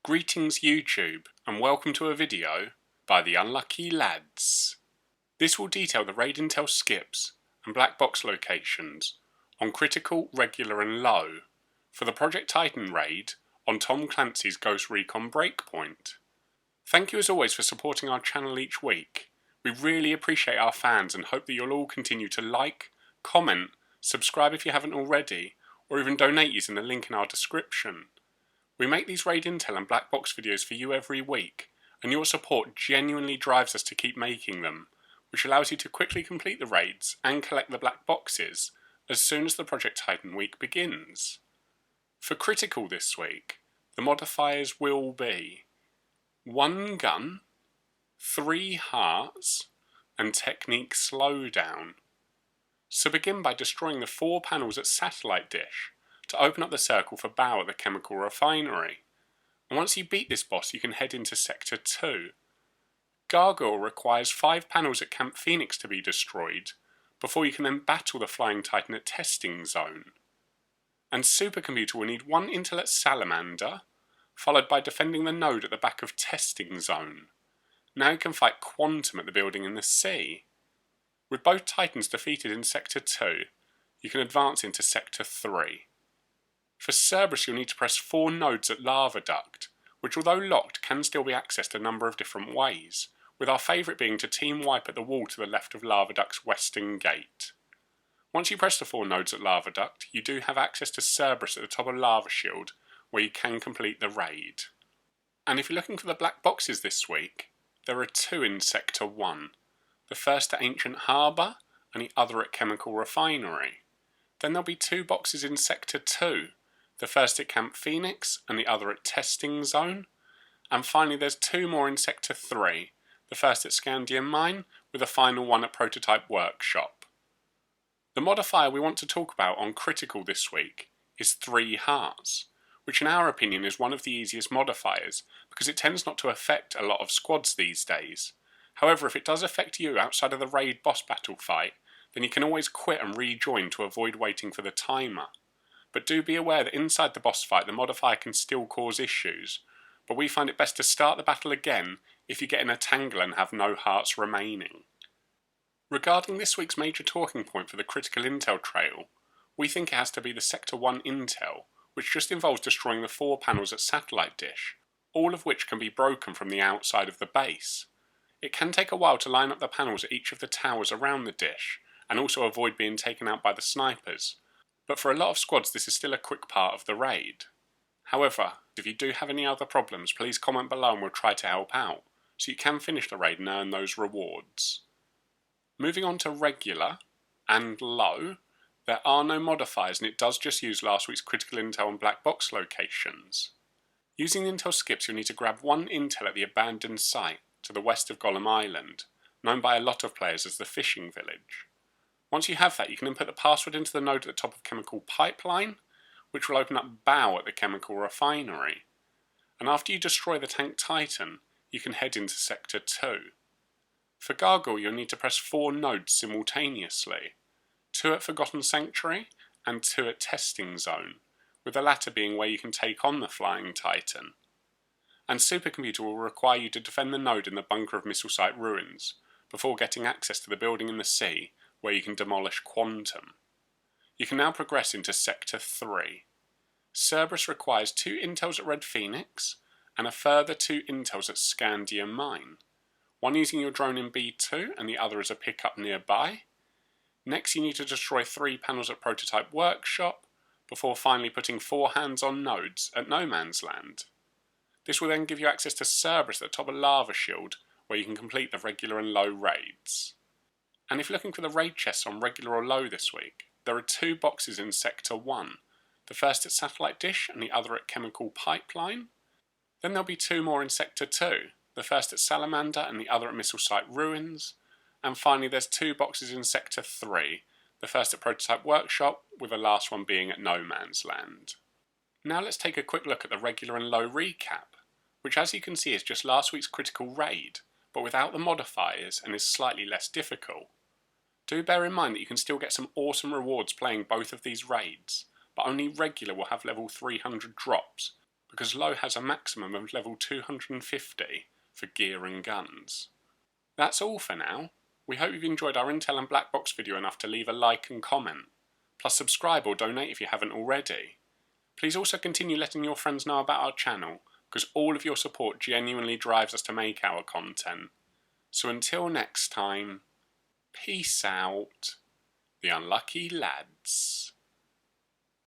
Greetings YouTube, and welcome to a video by the Unlucky Lads. This will detail the raid intel skips and black box locations on Critical, Regular and Low for the Project Titan raid on Tom Clancy's Ghost Recon Breakpoint. Thank you as always for supporting our channel each week. We really appreciate our fans and hope that you'll all continue to like, comment, subscribe if you haven't already, or even donate using the link in our description. We make these raid intel and black box videos for you every week, and your support genuinely drives us to keep making them, which allows you to quickly complete the raids and collect the black boxes as soon as the Project Titan week begins. For Critical this week, the modifiers will be 1 gun, 3 hearts, and technique Slowdown. So begin by destroying the 4 panels at Satellite Dish to open up the circle for Baal at the Chemical Refinery. And once you beat this boss, you can head into Sector 2. Gargoyle requires 5 panels at Camp Phoenix to be destroyed, before you can then battle the Flying Titan at Testing Zone. And Supercomputer will need 1 intel at Salamander, followed by defending the node at the back of Testing Zone. Now you can fight Quantum at the building in the sea. With both Titans defeated in Sector 2, you can advance into Sector 3. For Cerberus you'll need to press 4 nodes at Lava Duct, which although locked can still be accessed a number of different ways, with our favourite being to team wipe at the wall to the left of Lava Duct's western gate. Once you press the 4 nodes at Lava Duct, you do have access to Cerberus at the top of Lava Shield, where you can complete the raid. And if you're looking for the black boxes this week, there are 2 in Sector 1. The first at Ancient Harbour, and the other at Chemical Refinery. Then there'll be 2 boxes in Sector 2, the first at Camp Phoenix and the other at Testing Zone. And finally there's 2 more in Sector 3, the first at Scandium Mine with a final one at Prototype Workshop. The modifier we want to talk about on Critical this week is 3 hearts, which in our opinion is one of the easiest modifiers because it tends not to affect a lot of squads these days. However, if it does affect you outside of the raid boss battle fight, then you can always quit and rejoin to avoid waiting for the timer. But do be aware that inside the boss fight the modifier can still cause issues, but we find it best to start the battle again if you get in a tangle and have no hearts remaining. Regarding this week's major talking point for the Critical Intel Trail, we think it has to be the Sector 1 Intel, which just involves destroying the 4 panels at Satellite Dish, all of which can be broken from the outside of the base. It can take a while to line up the panels at each of the towers around the dish, and also avoid being taken out by the snipers, but for a lot of squads this is still a quick part of the raid. However, if you do have any other problems, please comment below and we'll try to help out, so you can finish the raid and earn those rewards. Moving on to Regular and Low, there are no modifiers and it does just use last week's Critical Intel and Black Box locations. Using the Intel skips you'll need to grab 1 Intel at the abandoned site to the west of Golem Island, known by a lot of players as the Fishing Village. Once you have that, you can input the password into the node at the top of Chemical Pipeline, which will open up Baal at the Chemical Refinery. And after you destroy the Tank Titan, you can head into Sector 2. For Gargoyle, you'll need to press 4 nodes simultaneously, 2 at Forgotten Sanctuary and 2 at Testing Zone, with the latter being where you can take on the Flying Titan. And Supercomputer will require you to defend the node in the bunker of Missile Site Ruins, before getting access to the building in the sea, where you can demolish Quantum. You can now progress into Sector 3. Cerberus requires 2 intels at Red Phoenix, and a further 2 intels at Scandium Mine, one using your drone in B2 and the other as a pickup nearby. Next you need to destroy 3 panels at Prototype Workshop, before finally putting 4 hands-on nodes at No Man's Land. This will then give you access to Cerberus at the top of Lava Shield, where you can complete the Regular and Low raids. And if you're looking for the raid chests on Regular or Low this week, there are 2 boxes in Sector 1, the first at Satellite Dish and the other at Chemical Pipeline. Then there'll be 2 more in Sector 2, the first at Salamander and the other at Missile Site Ruins. And finally there's 2 boxes in Sector 3, the first at Prototype Workshop, with the last one being at No Man's Land. Now let's take a quick look at the Regular and Low recap, which as you can see is just last week's Critical raid, but without the modifiers and is slightly less difficult. Do bear in mind that you can still get some awesome rewards playing both of these raids, but only Regular will have level 300 drops, because Low has a maximum of level 250 for gear and guns. That's all for now. We hope you've enjoyed our Intel and Black Box video enough to leave a like and comment. Plus subscribe or donate if you haven't already. Please also continue letting your friends know about our channel, because all of your support genuinely drives us to make our content. So until next time, peace out, the unlucky lads.